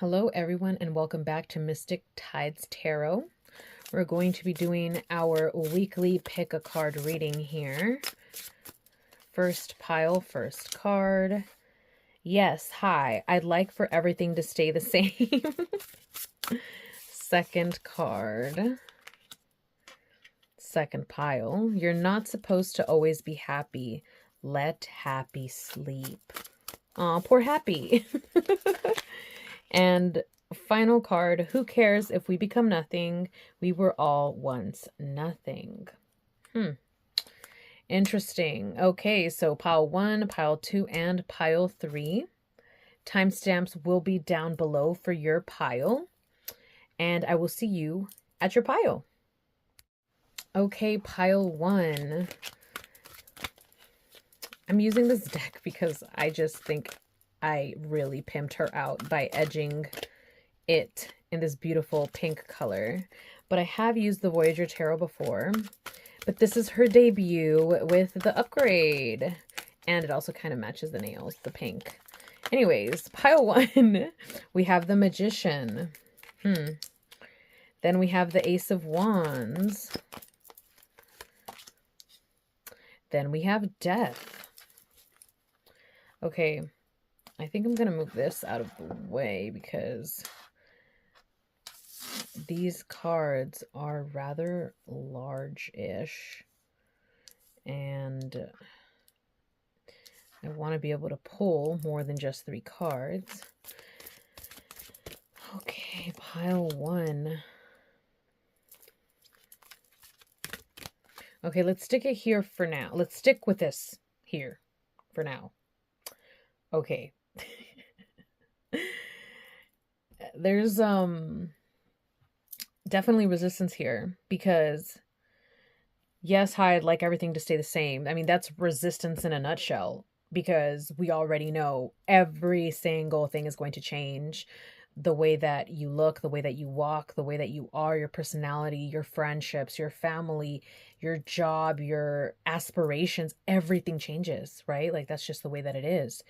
Hello everyone and welcome back to Mystic Tides Tarot. We're going to be doing our weekly pick a card reading here. First pile, first card. Yes, hi. I'd like for everything to stay the same. Second card. Second pile. You're not supposed to always be happy. Let happy sleep. Aw, poor Happy. And final card, who cares if we become nothing? We were all once nothing. Interesting. Okay, so pile 1, pile 2, and pile 3. Timestamps will be down below for your pile. And I will see you at your pile. Okay, pile 1. I'm using this deck because I just think I really pimped her out by edging it in this beautiful pink color. But I have used the Voyager Tarot before. But this is her debut with the upgrade. And it also kind of matches the nails, the pink. Anyways, pile 1, we have the Magician. Then we have the Ace of Wands. Then we have Death. Okay. I think I'm going to move this out of the way because these cards are rather large-ish. And I want to be able to pull more than just 3 cards. Okay, pile 1. Okay, let's stick it here for now. Let's stick with this here for now. Okay. There's definitely resistance here because yes, hi, I'd like everything to stay the same. I mean, that's resistance in a nutshell because we already know every single thing is going to change. The way that you look, the way that you walk, the way that you are, your personality, your friendships, your family, your job, your aspirations, everything changes, right? Like that's just the way that it is.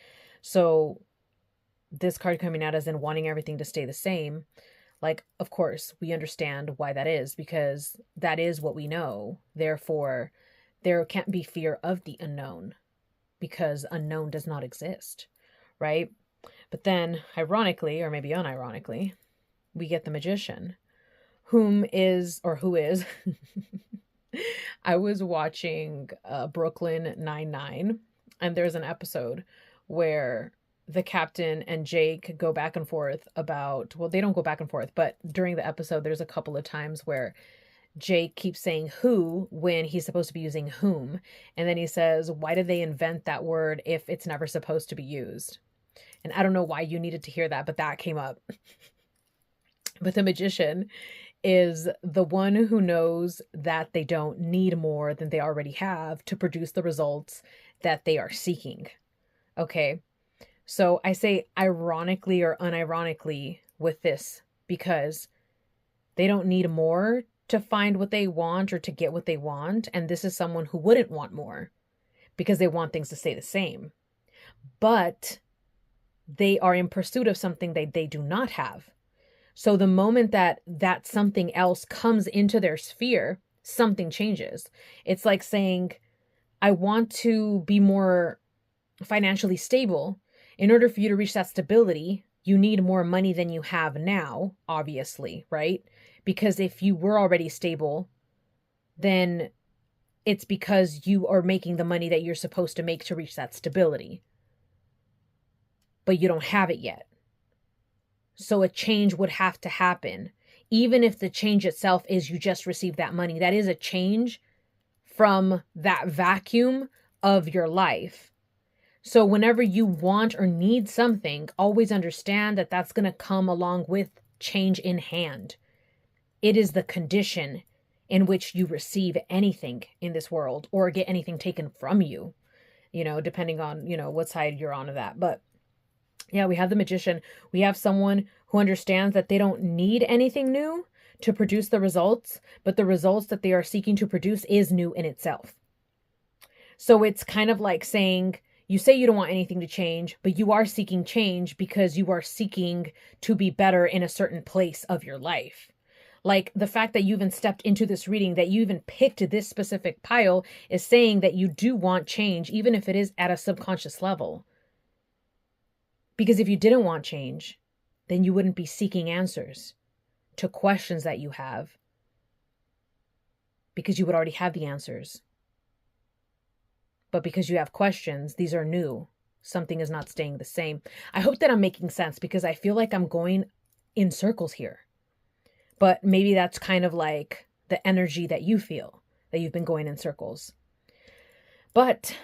So this card coming out as in wanting everything to stay the same, like, of course, we understand why that is because that is what we know. Therefore, there can't be fear of the unknown because unknown does not exist, right? But then, ironically, or maybe unironically, we get the Magician, who is, I was watching Brooklyn Nine-Nine, and there's an episode where the captain and Jake go back and forth about, well, they don't go back and forth, but during the episode, there's a couple of times where Jake keeps saying who when he's supposed to be using whom. And then he says, why did they invent that word if it's never supposed to be used? And I don't know why you needed to hear that, but that came up. But the Magician is the one who knows that they don't need more than they already have to produce the results that they are seeking. Okay. So I say ironically or unironically with this because they don't need more to find what they want or to get what they want. And this is someone who wouldn't want more because they want things to stay the same. But they are in pursuit of something that they do not have. So the moment that something else comes into their sphere, something changes. It's like saying, I want to be more financially stable. In order for you to reach that stability, you need more money than you have now, obviously, right? Because if you were already stable, then it's because you are making the money that you're supposed to make to reach that stability. But you don't have it yet. So a change would have to happen. Even if the change itself is you just received that money, that is a change from that vacuum of your life. So whenever you want or need something, always understand that that's going to come along with change in hand. It is the condition in which you receive anything in this world or get anything taken from you, depending on, what side you're on of that. But yeah, we have the Magician. We have someone who understands that they don't need anything new to produce the results, but the results that they are seeking to produce is new in itself. So it's kind of like saying, You say you don't want anything to change, but you are seeking change because you are seeking to be better in a certain place of your life. Like the fact that you even stepped into this reading, that you even picked this specific pile is saying that you do want change, even if it is at a subconscious level. Because if you didn't want change, then you wouldn't be seeking answers to questions that you have, because you would already have the answers. But because you have questions, these are new. Something is not staying the same. I hope that I'm making sense, because I feel like I'm going in circles here. But maybe that's kind of like the energy that you feel, that you've been going in circles. But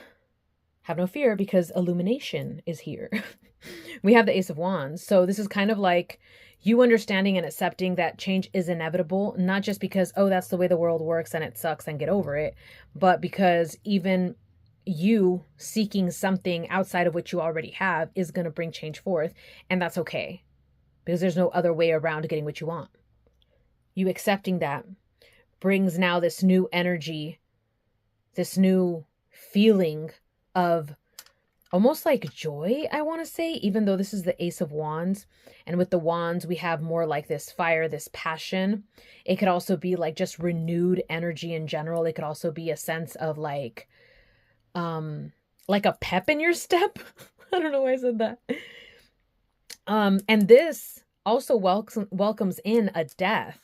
have no fear, because illumination is here. We have the Ace of Wands. So this is kind of like you understanding and accepting that change is inevitable, not just because, oh, that's the way the world works and it sucks and get over it, but because even you seeking something outside of what you already have is going to bring change forth. And that's okay, because there's no other way around getting what you want. You accepting that brings now this new energy, this new feeling of almost like joy, I want to say, even though this is the Ace of Wands. And with the wands, we have more like this fire, this passion. It could also be like just renewed energy in general. It could also be a sense of like a pep in your step. I don't know why I said that. And this also welcomes in a death.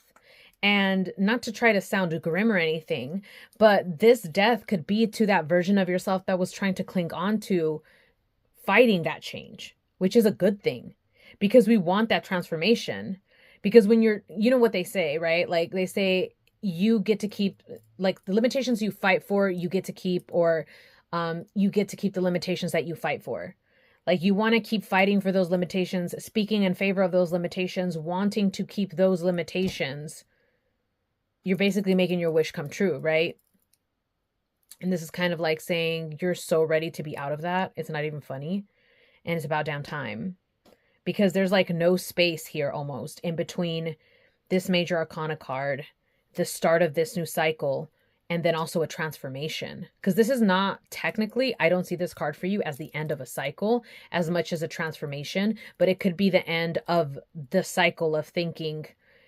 And not to try to sound grim or anything, but this death could be to that version of yourself that was trying to cling on to fighting that change, which is a good thing, because we want that transformation. Because when you're, you know what they say, right? Like they say you get to keep, like the limitations you fight for, you get to keep, or you get to keep the limitations that you fight for. Like you want to keep fighting for those limitations, speaking in favor of those limitations, wanting to keep those limitations. You're basically making your wish come true, right? And this is kind of like saying you're so ready to be out of that. It's not even funny. And it's about damn time. Because there's like no space here almost in between this major arcana card, the start of this new cycle, and then also a transformation. Because this is not technically, I don't see this card for you as the end of a cycle as much as a transformation, but it could be the end of the cycle of thinking,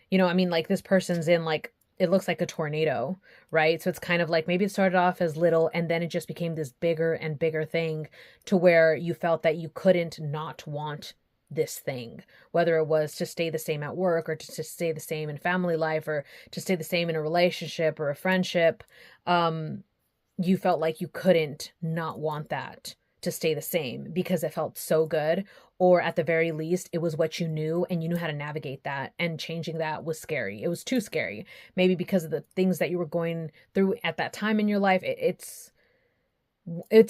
you know, I mean, like this person's in like, it looks like a tornado, right? So it's kind of like maybe it started off as little and then it just became this bigger and bigger thing to where you felt that you couldn't not want this thing, whether it was to stay the same at work or to stay the same in family life or to stay the same in a relationship or a friendship. You felt like you couldn't not want that to stay the same because it felt so good, or at the very least, it was what you knew and you knew how to navigate that, and changing that was scary. It was too scary, maybe because of the things that you were going through at that time in your life. It's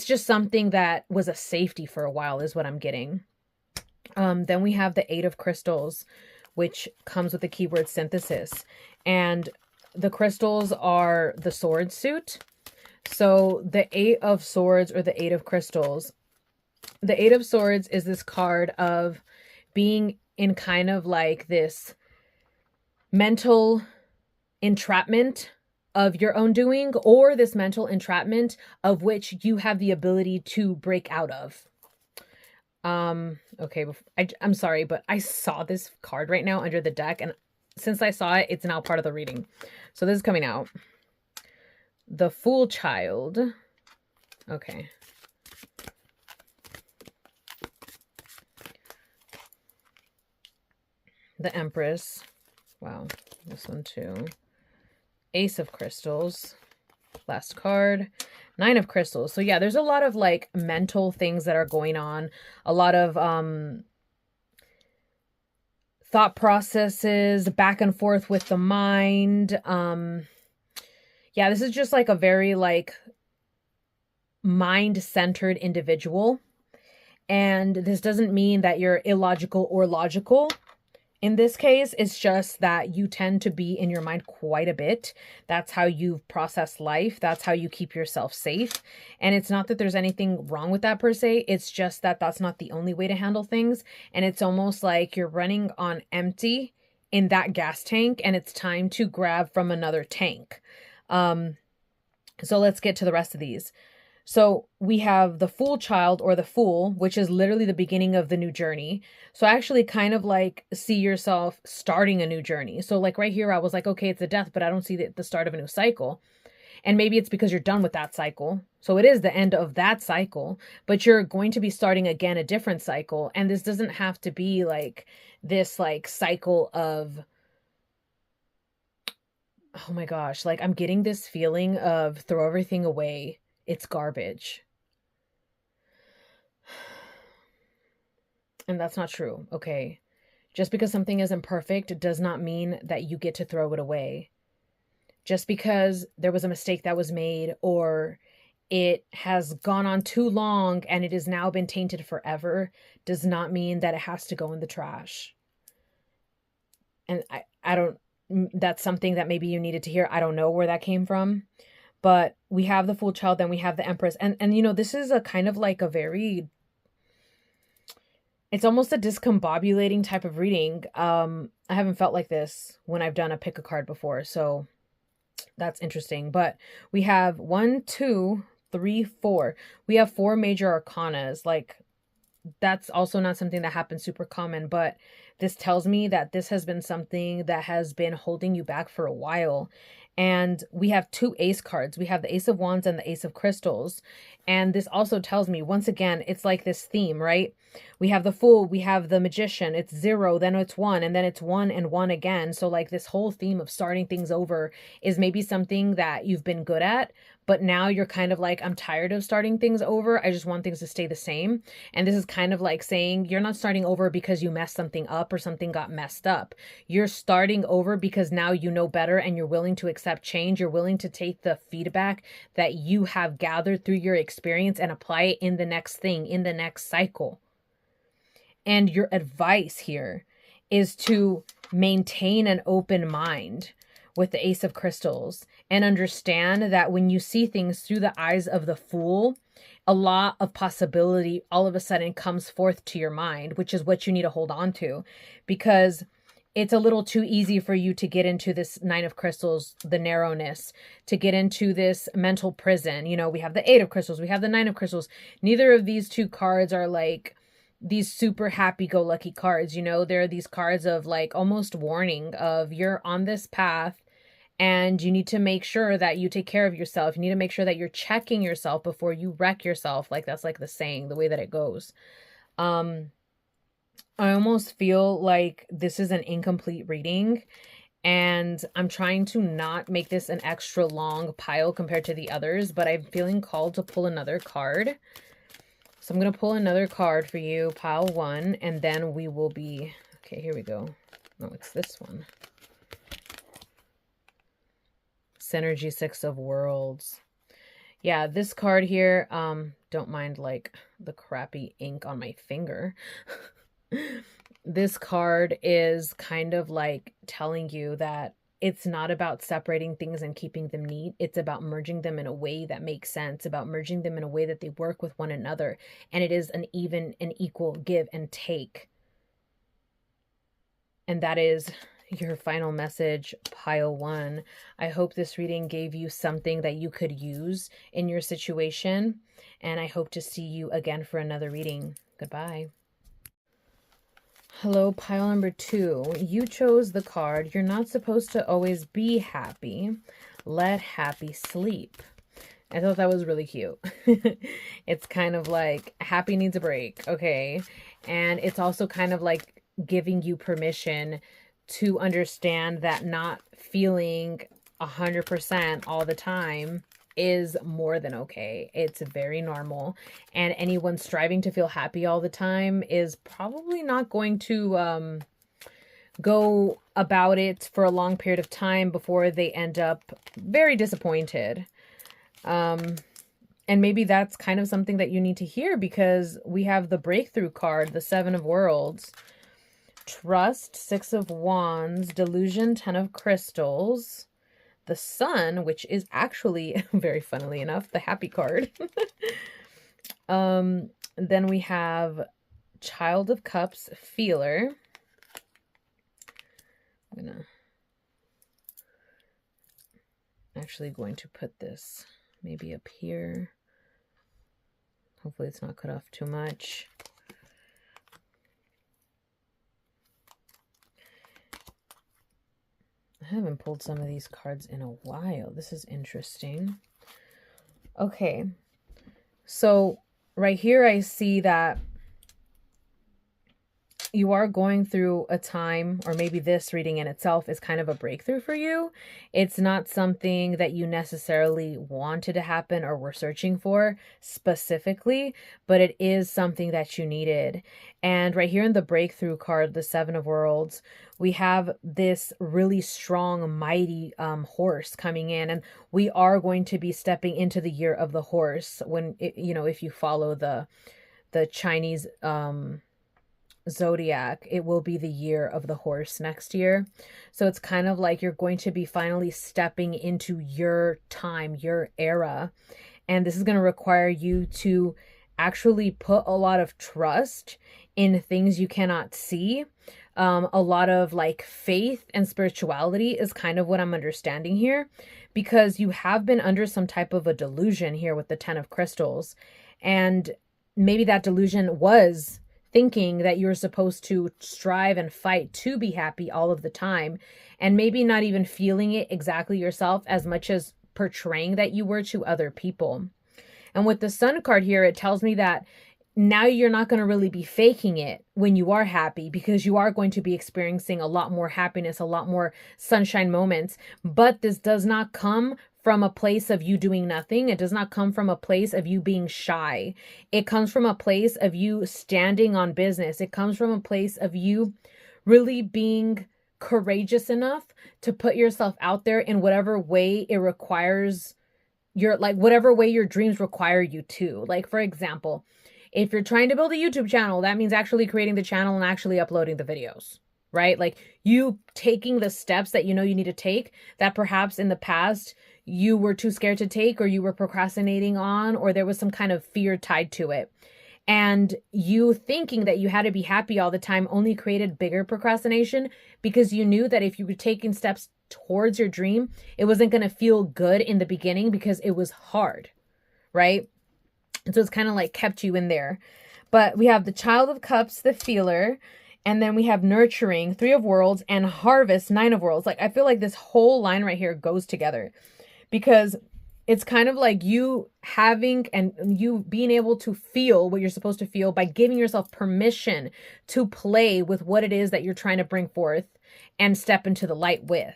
just something that was a safety for a while is what I'm getting. Then we have the Eight of Crystals, which comes with the keyword synthesis. And the crystals are the sword suit. So the Eight of Swords or the Eight of Crystals. The Eight of Swords is this card of being in kind of like this mental entrapment of your own doing, or this mental entrapment of which you have the ability to break out of. Okay, I'm sorry, but I saw this card right now under the deck, and since I saw it, it's now part of the reading. So this is coming out. The Fool Child. Okay. The Empress. Wow, this one too. Ace of Crystals. Last card. Nine of Crystals. So yeah, there's a lot of like mental things that are going on. A lot of thought processes, back and forth with the mind. Yeah, this is just like a very like mind-centered individual. And this doesn't mean that you're illogical or logical. In this case, it's just that you tend to be in your mind quite a bit. That's how you process life. That's how you keep yourself safe. And it's not that there's anything wrong with that per se. It's just that that's not the only way to handle things. And it's almost like you're running on empty in that gas tank and it's time to grab from another tank. So let's get to the rest of these. So we have the Fool child, or the Fool, which is literally the beginning of the new journey. So I actually kind of like see yourself starting a new journey. So like right here, I was like, okay, it's a death, but I don't see the start of a new cycle. And maybe it's because you're done with that cycle. So it is the end of that cycle, but you're going to be starting again a different cycle. And this doesn't have to be like this like cycle of, oh my gosh, like I'm getting this feeling of throw everything away. It's garbage. And that's not true, okay? Just because something isn't perfect does not mean that you get to throw it away. Just because there was a mistake that was made, or it has gone on too long and it has now been tainted forever, does not mean that it has to go in the trash. And I don't, that's something that maybe you needed to hear. I don't know where that came from, but we have the Fool child, then we have the Empress. And you know, this is a kind of like a very, it's almost a discombobulating type of reading. I haven't felt like this when I've done a pick a card before, so that's interesting. But we have 1, 2, 3, 4. We have 4 major arcanas. Like, that's also not something that happens super common, but this tells me that this has been something that has been holding you back for a while. And we have 2 ace cards. We have the Ace of Wands and the Ace of Crystals. And this also tells me, once again, it's like this theme, right? We have the Fool, we have the Magician. It's 0, then it's 1, and then it's 1 and 1 again. So like this whole theme of starting things over is maybe something that you've been good at, but now you're kind of like, I'm tired of starting things over. I just want things to stay the same. And this is kind of like saying you're not starting over because you messed something up or something got messed up. You're starting over because now you know better and you're willing to accept change. You're willing to take the feedback that you have gathered through your experience and apply it in the next thing, in the next cycle. And your advice here is to maintain an open mind with the Ace of Crystals and understand that when you see things through the eyes of the Fool, a lot of possibility all of a sudden comes forth to your mind, which is what you need to hold on to, because it's a little too easy for you to get into this 9 of Crystals, the narrowness, to get into this mental prison. You know, we have the 8 of Crystals, we have the 9 of Crystals. Neither of these 2 cards are like these super happy-go-lucky cards. You know, there are these cards of like almost warning of you're on this path and you need to make sure that you take care of yourself. You need to make sure that you're checking yourself before you wreck yourself. Like that's like the saying, the way that it goes. I almost feel like this is an incomplete reading, and I'm trying to not make this an extra long pile compared to the others, but I'm feeling called to pull another card. So I'm going to pull another card for you, pile 1, and then we will be... Okay, here we go. No, it's this one. Synergy 6 of Worlds. Yeah, this card here, don't mind like the crappy ink on my finger. This card is kind of like telling you that it's not about separating things and keeping them neat. It's about merging them in a way that makes sense, about merging them in a way that they work with one another. And it is an even and equal give and take. And that is your final message, pile 1. I hope this reading gave you something that you could use in your situation. And I hope to see you again for another reading. Goodbye. Hello, pile number 2. You chose the card, you're not supposed to always be happy. Let happy sleep. I thought that was really cute. It's kind of like happy needs a break, okay? And it's also kind of like giving you permission to understand that not feeling 100% all the time is more than okay. It's very normal. And anyone striving to feel happy all the time is probably not going to go about it for a long period of time before they end up very disappointed. And maybe that's kind of something that you need to hear, because we have the breakthrough card, the 7 of Worlds, Trust, 6 of Wands, Delusion, 10 of Crystals, the Sun, which is actually, very funnily enough, the happy card. Then we have Child of Cups, Feeler. I'm actually going to put this maybe up here. Hopefully it's not cut off too much. I haven't pulled some of these cards in a while. This is interesting. Okay. So right here, I see that you are going through a time, or maybe this reading in itself is kind of a breakthrough for you. It's not something that you necessarily wanted to happen or were searching for specifically, but it is something that you needed. And right here in the breakthrough card, the Seven of Worlds, we have this really strong, mighty horse coming in, and we are going to be stepping into the year of the horse when, if you follow the Chinese zodiac, it will be the year of the horse next year. So it's kind of like you're going to be finally stepping into your time, your era. And this is going to require you to actually put a lot of trust in things you cannot see. A lot of like faith and spirituality is kind of what I'm understanding here, because you have been under some type of a delusion here with the 10 of crystals. And maybe that delusion was thinking that you're supposed to strive and fight to be happy all of the time, and maybe not even feeling it exactly yourself as much as portraying that you were to other people. And with the Sun card here, it tells me that now you're not going to really be faking it when you are happy, because you are going to be experiencing a lot more happiness, a lot more sunshine moments. But this does not come from a place of you doing nothing. It does not come from a place of you being shy. It comes from a place of you standing on business. It comes from a place of you really being courageous enough to put yourself out there in whatever way it requires whatever way your dreams require you to. Like, for example, if you're trying to build a YouTube channel, that means actually creating the channel and actually uploading the videos, right? Like you taking the steps that you know you need to take that perhaps in the past you were too scared to take, or you were procrastinating on, or there was some kind of fear tied to it. And you thinking that you had to be happy all the time only created bigger procrastination, because you knew that if you were taking steps towards your dream, it wasn't going to feel good in the beginning because it was hard, right? And so it's kind of like kept you in there. But we have the Child of Cups, the Feeler, and then we have Nurturing, Three of Worlds, and Harvest, Nine of Worlds. Like, I feel like this whole line right here goes together, because it's kind of like you having and you being able to feel what you're supposed to feel by giving yourself permission to play with what it is that you're trying to bring forth and step into the light with,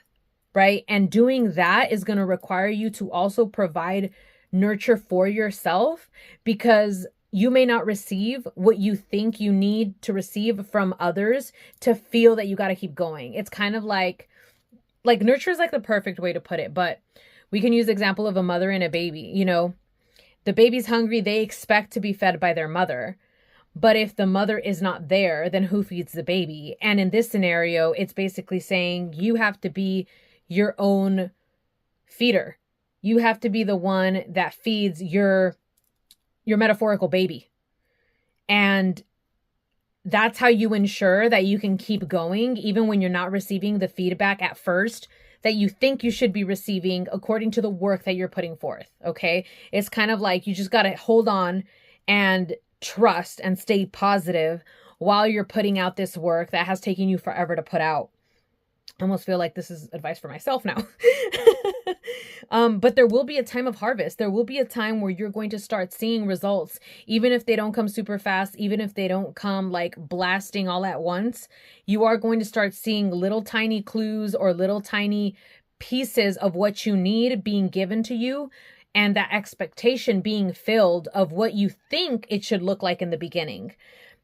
right? And doing that is going to require you to also provide nurture for yourself, because you may not receive what you think you need to receive from others to feel that you got to keep going. It's kind of like nurture is like the perfect way to put it, but we can use the example of a mother and a baby. The baby's hungry, they expect to be fed by their mother. But if the mother is not there, then who feeds the baby? And in this scenario, it's basically saying you have to be your own feeder. You have to be the one that feeds your metaphorical baby. And that's how you ensure that you can keep going, even when you're not receiving the feedback at first that you think you should be receiving according to the work that you're putting forth, okay? It's kind of like you just got to hold on and trust and stay positive while you're putting out this work that has taken you forever to put out. I almost feel like this is advice for myself now. But there will be a time of harvest. There will be a time where you're going to start seeing results, even if they don't come super fast, even if they don't come like blasting all at once. You are going to start seeing little tiny clues or little tiny pieces of what you need being given to you, and that expectation being filled of what you think it should look like in the beginning.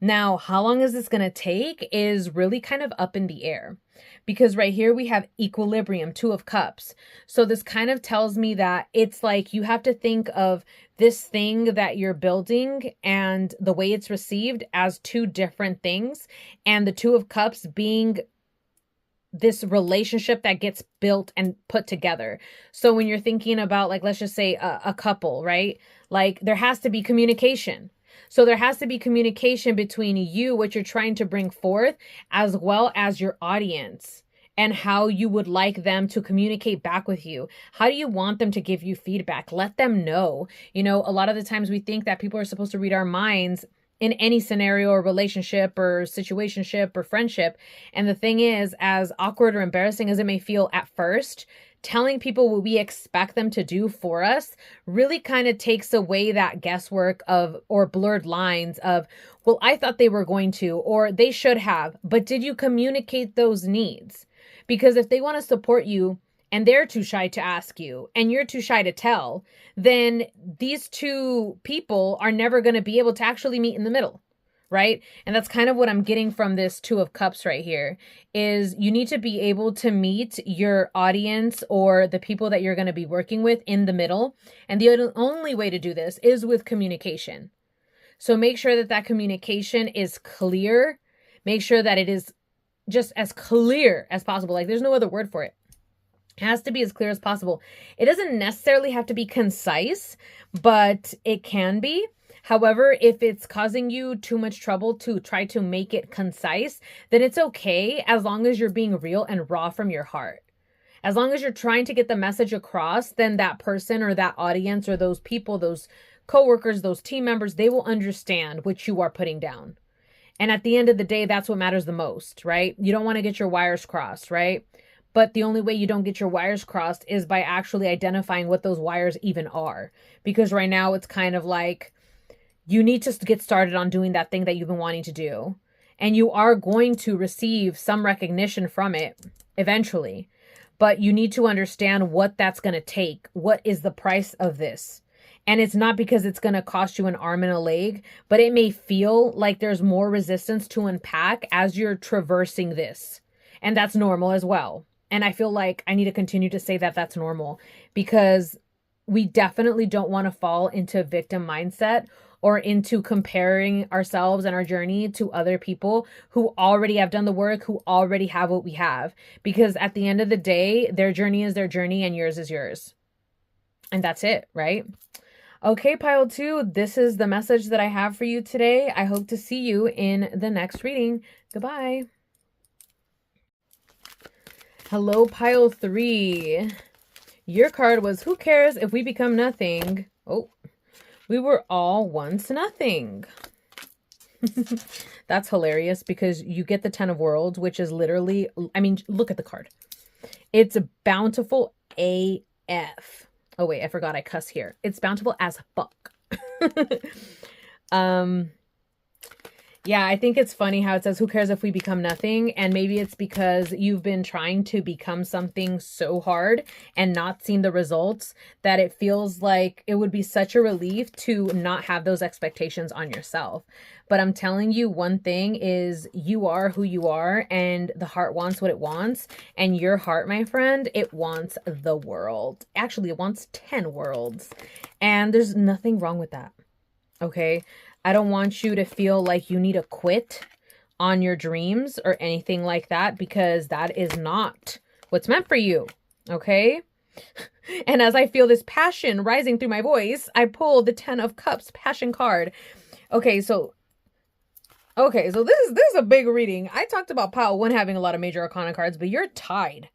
Now, how long is this going to take is really kind of up in the air, because right here we have equilibrium, Two of Cups. So this kind of tells me that it's like you have to think of this thing that you're building and the way it's received as two different things. And the Two of Cups being this relationship that gets built and put together. So when you're thinking about, like, let's just say a couple, right? Like there has to be communication. So there has to be communication between you, what you're trying to bring forth, as well as your audience. and how you would like them to communicate back with you. How do you want them to give you feedback? Let them know. You know, a lot of the times we think that people are supposed to read our minds in any scenario or relationship or situationship or friendship. And the thing is, as awkward or embarrassing as it may feel at first, telling people what we expect them to do for us really kind of takes away that guesswork of, or blurred lines of, well, I thought they were going to, or they should have, but did you communicate those needs? Because if they want to support you and they're too shy to ask you and you're too shy to tell, then these two people are never going to be able to actually meet in the middle. Right? And that's kind of what I'm getting from this Two of Cups right here, is you need to be able to meet your audience or the people that you're going to be working with in the middle. And the only way to do this is with communication. So make sure that that communication is clear. Make sure that it is just as clear as possible. Like, there's no other word for it. It has to be as clear as possible. It doesn't necessarily have to be concise, but it can be. However, if it's causing you too much trouble to try to make it concise, then it's okay as long as you're being real and raw from your heart. As long as you're trying to get the message across, then that person or that audience or those people, those coworkers, those team members, they will understand what you are putting down. And at the end of the day, that's what matters the most, right? You don't want to get your wires crossed, right? But the only way you don't get your wires crossed is by actually identifying what those wires even are. Because right now it's kind of like, you need to get started on doing that thing that you've been wanting to do. And you are going to receive some recognition from it eventually. But you need to understand what that's going to take. What is the price of this? And it's not because it's going to cost you an arm and a leg, but it may feel like there's more resistance to unpack as you're traversing this. And that's normal as well. And I feel like I need to continue to say that that's normal, because we definitely don't want to fall into victim mindset or into comparing ourselves and our journey to other people who already have done the work, who already have what we have. Because at the end of the day, their journey is their journey and yours is yours. And that's it, right? Okay, pile 2, this is the message that I have for you today. I hope to see you in the next reading. Goodbye. Hello, pile 3. Your card was, who cares if we become nothing? Oh, we were all once nothing. That's hilarious, because you get the 10 of Worlds, which is literally, I mean, look at the card. It's bountiful AF. Oh, wait, I forgot I cuss here. It's bountiful as fuck. Yeah, I think it's funny how it says, who cares if we become nothing? And maybe it's because you've been trying to become something so hard and not seen the results that it feels like it would be such a relief to not have those expectations on yourself. But I'm telling you, one thing is, you are who you are, and the heart wants what it wants. And your heart, my friend, it wants the world. Actually, it wants 10 worlds. And there's nothing wrong with that. Okay? I don't want you to feel like you need to quit on your dreams or anything like that, because that is not what's meant for you. Okay? And as I feel this passion rising through my voice, I pull the 10 of Cups passion card. Okay, so this is a big reading. I talked about pile 1 having a lot of major arcana cards, but you're tied.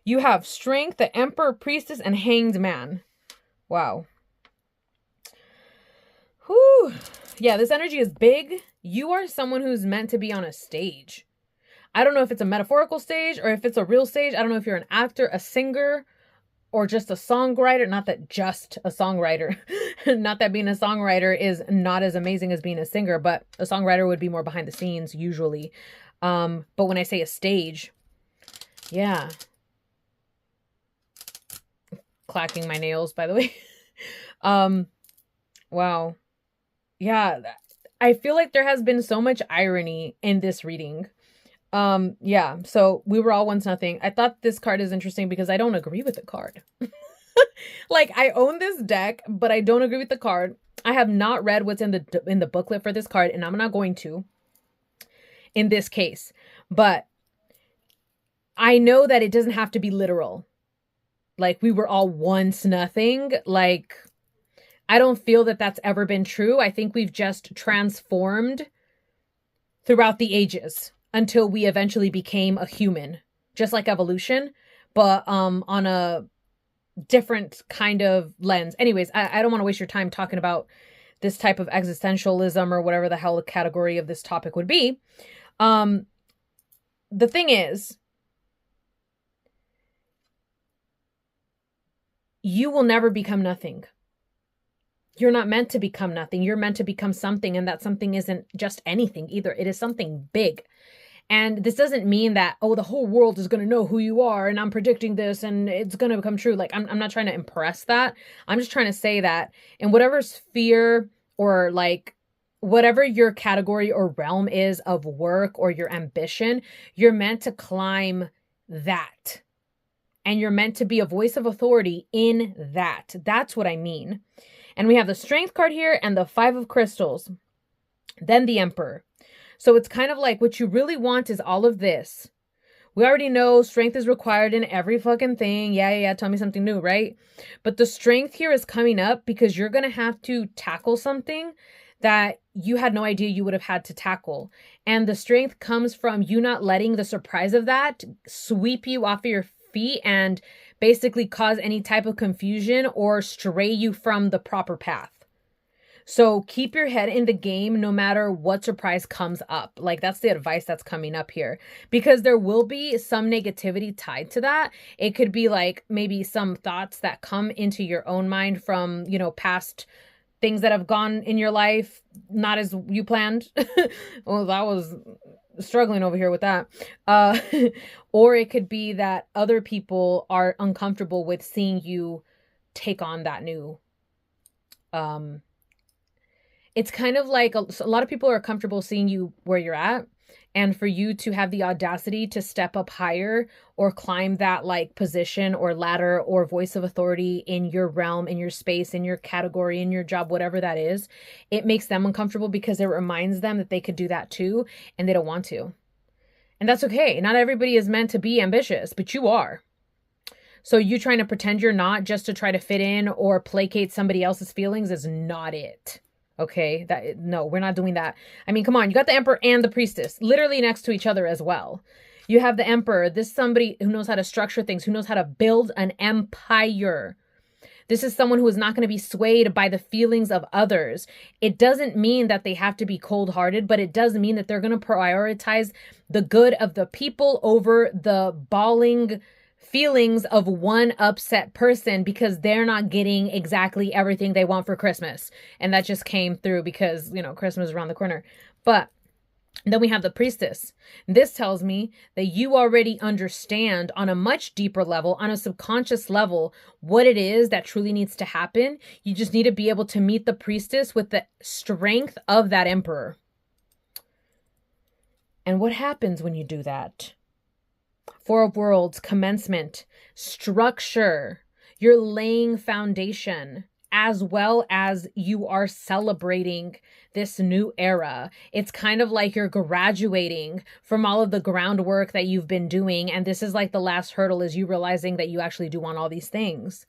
You have Strength, the Emperor, Priestess, and Hanged Man. Wow. Whew. Yeah, this energy is big. You are someone who's meant to be on a stage. I don't know if it's a metaphorical stage or if it's a real stage. I don't know if you're an actor, a singer, or just a songwriter. Not that just a songwriter. Not that being a songwriter is not as amazing as being a singer, but a songwriter would be more behind the scenes usually. But when I say a stage, yeah. Clacking my nails, by the way. Wow. Yeah, I feel like there has been so much irony in this reading. Yeah, so we were all once nothing. I thought this card is interesting because I don't agree with the card. Like, I own this deck, but I don't agree with the card. I have not read what's in the booklet for this card, and I'm not going to in this case. But I know that it doesn't have to be literal. Like, we were all once nothing. Like, I don't feel that that's ever been true. I think we've just transformed throughout the ages until we eventually became a human just like evolution, but on a different kind of lens. Anyways, I don't want to waste your time talking about this type of existentialism or whatever the hell the category of this topic would be. The thing is, you will never become nothing. You're not meant to become nothing. You're meant to become something, and that something isn't just anything either. It is something big. And this doesn't mean that, oh, the whole world is going to know who you are and I'm predicting this and it's going to become true. Like, I'm not trying to impress that. I'm just trying to say that in whatever sphere or like whatever your category or realm is of work or your ambition, you're meant to climb that. And you're meant to be a voice of authority in that. That's what I mean. And we have the Strength card here and the Five of Crystals. Then the Emperor. So it's kind of like what you really want is all of this. We already know strength is required in every fucking thing. Yeah. Tell me something new, right? But the strength here is coming up because you're going to have to tackle something that you had no idea you would have had to tackle. And the strength comes from you not letting the surprise of that sweep you off of your feet and basically cause any type of confusion or stray you from the proper path. So keep your head in the game no matter what surprise comes up. Like that's the advice that's coming up here, because there will be some negativity tied to that. It could be like maybe some thoughts that come into your own mind from, you know, past things that have gone in your life, not as you planned. Well, that was struggling over here with that. Or it could be that other people are uncomfortable with seeing you take on that new, it's kind of like a lot of people are comfortable seeing you where you're at, and for you to have the audacity to step up higher or climb that like position or ladder or voice of authority in your realm, in your space, in your category, in your job, whatever that is, it makes them uncomfortable because it reminds them that they could do that too, and they don't want to. And that's okay. Not everybody is meant to be ambitious, but you are. So you trying to pretend you're not just to try to fit in or placate somebody else's feelings is not it. Okay, no, we're not doing that. I mean, come on, you got the Emperor and the Priestess literally next to each other as well. You have the Emperor. This is somebody who knows how to structure things, who knows how to build an empire. This is someone who is not going to be swayed by the feelings of others. It doesn't mean that they have to be cold-hearted, but it does mean that they're going to prioritize the good of the people over the bawling feelings of one upset person because they're not getting exactly everything they want for Christmas. And that just came through because, you know, Christmas is around the corner. But then we have the Priestess. This tells me that you already understand on a much deeper level, on a subconscious level, what it is that truly needs to happen. You just need to be able to meet the Priestess with the strength of that Emperor. And what happens when you do that? Four of Worlds, commencement, structure. You're laying foundation as well as you are celebrating this new era. It's kind of like you're graduating from all of the groundwork that you've been doing. And this is like the last hurdle is you realizing that you actually do want all these things.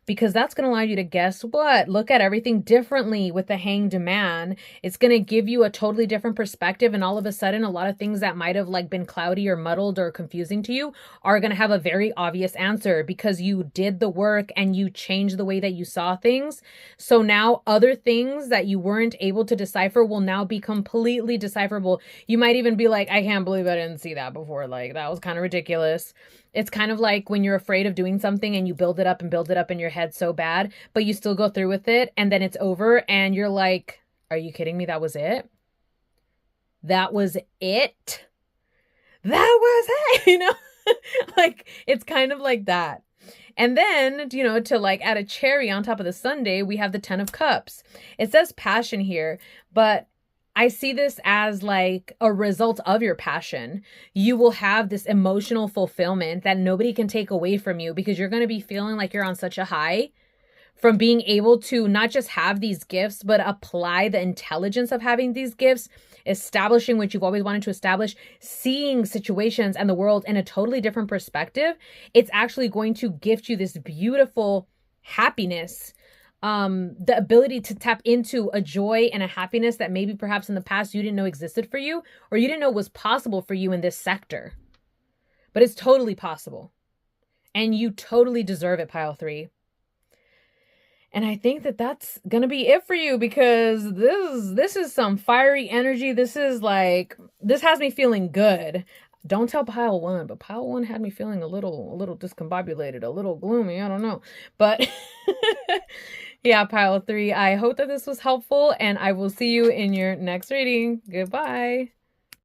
Because that's going to allow you to guess what? Look at everything differently with the Hanged Man. It's going to give you a totally different perspective. And all of a sudden, a lot of things that might have like been cloudy or muddled or confusing to you are going to have a very obvious answer because you did the work and you changed the way that you saw things. So now other things that you weren't able to decipher will now be completely decipherable. You might even be like, I can't believe I didn't see that before. Like that was kind of ridiculous. It's kind of like when you're afraid of doing something and you build it up in your head so bad, but you still go through with it and then it's over and you're like, are you kidding me? That was it? That was it? That was it? You know, like it's kind of like that. And then, you know, to like add a cherry on top of the sundae, we have the 10 of Cups. It says passion here, but I see this as like a result of your passion. You will have this emotional fulfillment that nobody can take away from you because you're going to be feeling like you're on such a high from being able to not just have these gifts, but apply the intelligence of having these gifts, establishing what you've always wanted to establish, seeing situations and the world in a totally different perspective. It's actually going to gift you this beautiful happiness, the ability to tap into a joy and a happiness that maybe perhaps in the past you didn't know existed for you or you didn't know was possible for you in this sector. but it's totally possible. And you totally deserve it, pile 3. And I think that that's going to be it for you, because this is some fiery energy. This is like, this has me feeling good. Don't tell pile 1, but pile 1 had me feeling a little discombobulated, a little gloomy. I don't know. But yeah, pile 3, I hope that this was helpful, and I will see you in your next reading. Goodbye.